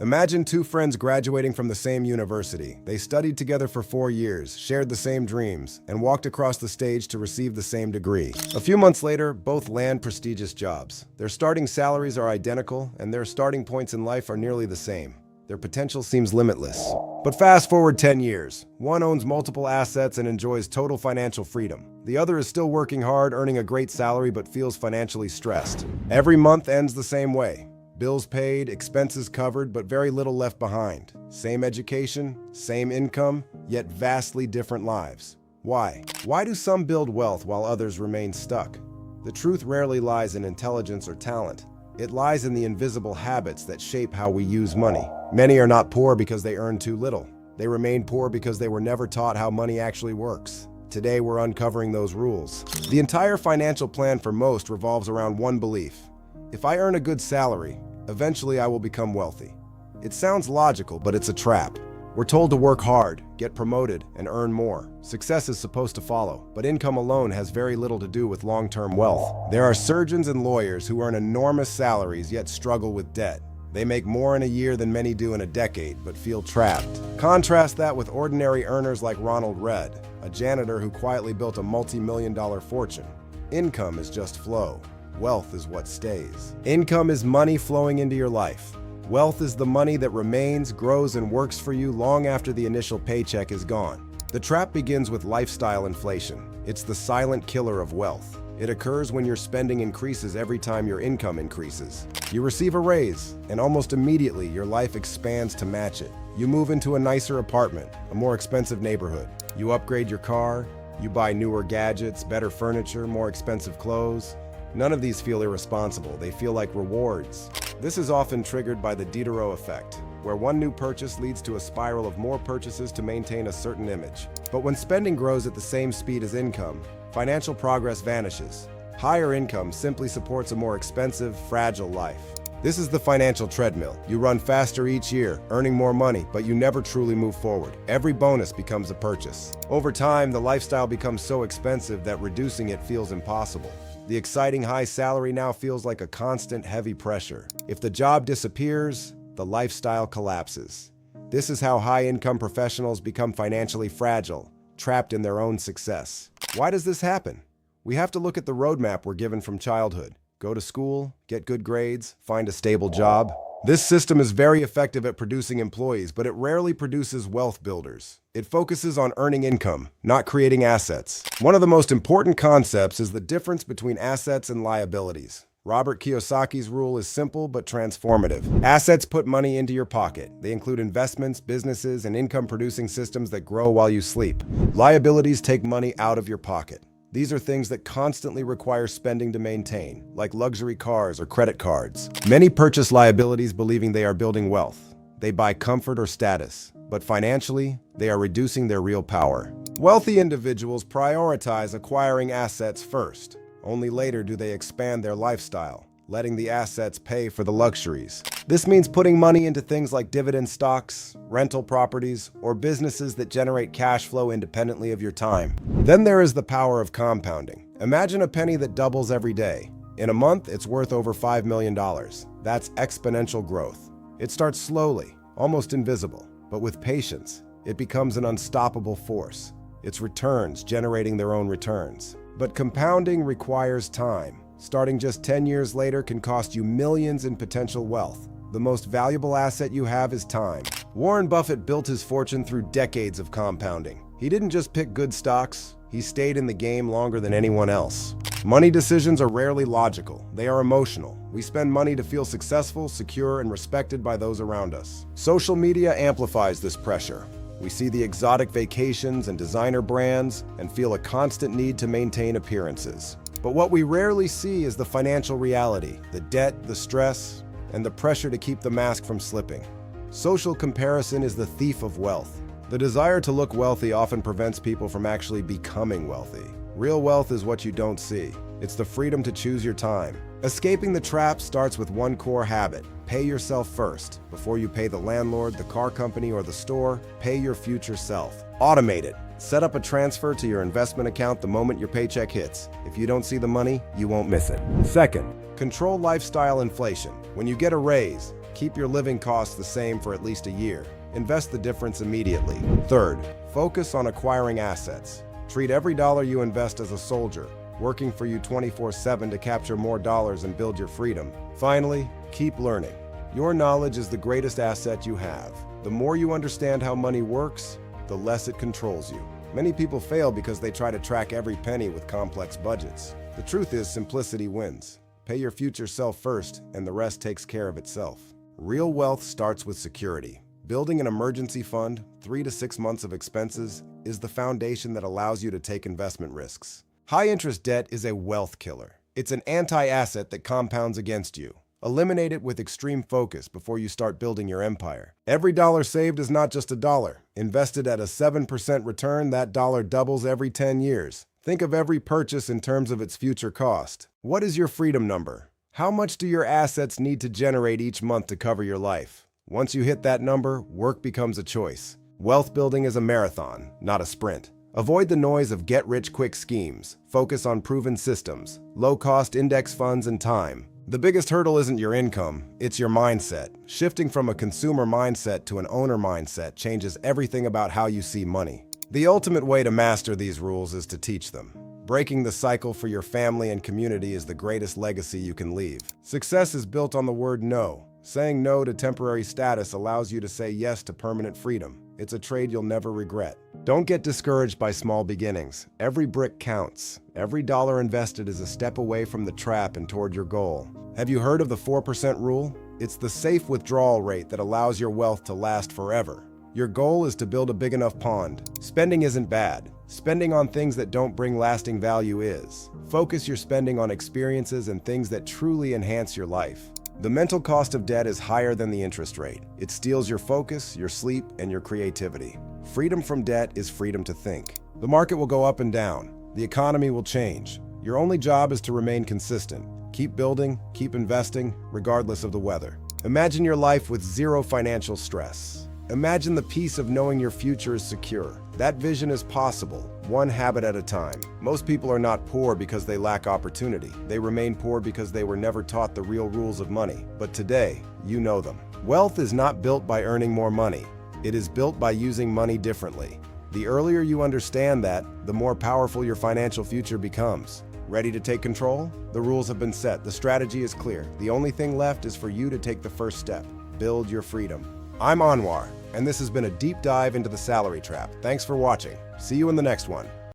Imagine two friends graduating from the same university. They studied together for 4 years, shared the same dreams, and walked across the stage to receive the same degree. A few months later, both land prestigious jobs. Their starting salaries are identical, and their starting points in life are nearly the same. Their potential seems limitless. But fast forward 10 years. One owns multiple assets and enjoys total financial freedom. The other is still working hard, earning a great salary, but feels financially stressed. Every month ends the same way. Bills paid, expenses covered, but very little left behind. Same education, same income, yet vastly different lives. Why? Why do some build wealth while others remain stuck? The truth rarely lies in intelligence or talent. It lies in the invisible habits that shape how we use money. Many are not poor because they earn too little. They remain poor because they were never taught how money actually works. Today, we're uncovering those rules. The entire financial plan for most revolves around one belief. If I earn a good salary, eventually I will become wealthy. It sounds logical, but it's a trap. We're told to work hard, get promoted, and earn more. Success is supposed to follow, but income alone has very little to do with long-term wealth. There are surgeons and lawyers who earn enormous salaries yet struggle with debt. They make more in a year than many do in a decade, but feel trapped. Contrast that with ordinary earners like Ronald Read, a janitor who quietly built a multi-million-dollar fortune. Income is just flow. Wealth is what stays. Income is money flowing into your life. Wealth is the money that remains, grows, and works for you long after the initial paycheck is gone. The trap begins with lifestyle inflation. It's the silent killer of wealth. It occurs when your spending increases every time your income increases. You receive a raise, and almost immediately your life expands to match it. You move into a nicer apartment, a more expensive neighborhood. You upgrade your car, you buy newer gadgets, better furniture, more expensive clothes. None of these feel irresponsible. They feel like rewards. This is often triggered by the Diderot effect, where one new purchase leads to a spiral of more purchases to maintain a certain image. But when spending grows at the same speed as income, financial progress vanishes. Higher income simply supports a more expensive, fragile life. This is the financial treadmill. You run faster each year, earning more money, but you never truly move forward. Every bonus becomes a purchase. Over time, the lifestyle becomes so expensive that reducing it feels impossible. The exciting high salary now feels like a constant heavy pressure. If the job disappears, the lifestyle collapses. This is how high-income professionals become financially fragile, trapped in their own success. Why does this happen? We have to look at the roadmap we're given from childhood. Go to school, get good grades, find a stable job. This system is very effective at producing employees, but it rarely produces wealth builders. It focuses on earning income, not creating assets. One of the most important concepts is the difference between assets and liabilities. Robert Kiyosaki's rule is simple but transformative. Assets put money into your pocket. They include investments, businesses, and income-producing systems that grow while you sleep. Liabilities take money out of your pocket. These are things that constantly require spending to maintain, like luxury cars or credit cards. Many purchase liabilities believing they are building wealth. They buy comfort or status, but financially, they are reducing their real power. Wealthy individuals prioritize acquiring assets first. Only later do they expand their lifestyle, letting the assets pay for the luxuries. This means putting money into things like dividend stocks, rental properties, or businesses that generate cash flow independently of your time. Then there is the power of compounding. Imagine a penny that doubles every day. In a month, it's worth over $5 million. That's exponential growth. It starts slowly, almost invisible, but with patience, it becomes an unstoppable force. Its returns generating their own returns. But compounding requires time. Starting just 10 years later can cost you millions in potential wealth. The most valuable asset you have is time. Warren Buffett built his fortune through decades of compounding. He didn't just pick good stocks, he stayed in the game longer than anyone else. Money decisions are rarely logical, they are emotional. We spend money to feel successful, secure, and respected by those around us. Social media amplifies this pressure. We see the exotic vacations and designer brands and feel a constant need to maintain appearances. But what we rarely see is the financial reality, the debt, the stress, and the pressure to keep the mask from slipping. Social comparison is the thief of wealth. The desire to look wealthy often prevents people from actually becoming wealthy. Real wealth is what you don't see. It's the freedom to choose your time. Escaping the trap starts with one core habit. Pay yourself first. Before you pay the landlord, the car company, or the store, pay your future self. Automate it. Set up a transfer to your investment account the moment your paycheck hits. If you don't see the money, you won't miss it. Second, control lifestyle inflation. When you get a raise, Keep your living costs the same for at least a year. Invest the difference immediately. Third, focus on acquiring assets. Treat every dollar you invest as a soldier, working for you 24/7 to capture more dollars and build your freedom. Finally, keep learning. Your knowledge is the greatest asset you have. The more you understand how money works, the less it controls you. Many people fail because they try to track every penny with complex budgets. The truth is, simplicity wins. Pay your future self first, and the rest takes care of itself. Real wealth starts with security. Building an emergency fund, 3 to 6 months of expenses, is the foundation that allows you to take investment risks. High-interest debt is a wealth killer. It's an anti-asset that compounds against you. Eliminate it with extreme focus before you start building your empire. Every dollar saved is not just a dollar. Invested at a 7% return, that dollar doubles every 10 years. Think of every purchase in terms of its future cost. What is your freedom number? How much do your assets need to generate each month to cover your life? Once you hit that number, work becomes a choice. Wealth building is a marathon, not a sprint. Avoid the noise of get-rich-quick schemes. Focus on proven systems, low-cost index funds, and time. The biggest hurdle isn't your income, it's your mindset. Shifting from a consumer mindset to an owner mindset changes everything about how you see money. The ultimate way to master these rules is to teach them. Breaking the cycle for your family and community is the greatest legacy you can leave. Success is built on the word no. Saying no to temporary status allows you to say yes to permanent freedom. It's a trade you'll never regret. Don't get discouraged by small beginnings. Every brick counts. Every dollar invested is a step away from the trap and toward your goal. Have you heard of the 4% rule? It's the safe withdrawal rate that allows your wealth to last forever. Your goal is to build a big enough pond. Spending isn't bad. Spending on things that don't bring lasting value is. Focus your spending on experiences and things that truly enhance your life. The mental cost of debt is higher than the interest rate. It steals your focus, your sleep, and your creativity. Freedom from debt is freedom to think. The market will go up and down. The economy will change. Your only job is to remain consistent. Keep building, keep investing, regardless of the weather. Imagine your life with zero financial stress. Imagine the peace of knowing your future is secure. That vision is possible, one habit at a time. Most people are not poor because they lack opportunity. They remain poor because they were never taught the real rules of money. But today, you know them. Wealth is not built by earning more money. It is built by using money differently. The earlier you understand that, the more powerful your financial future becomes. Ready to take control? The rules have been set. The strategy is clear. The only thing left is for you to take the first step. Build your freedom. I'm Anwar, and this has been a deep dive into the salary trap. Thanks for watching. See you in the next one.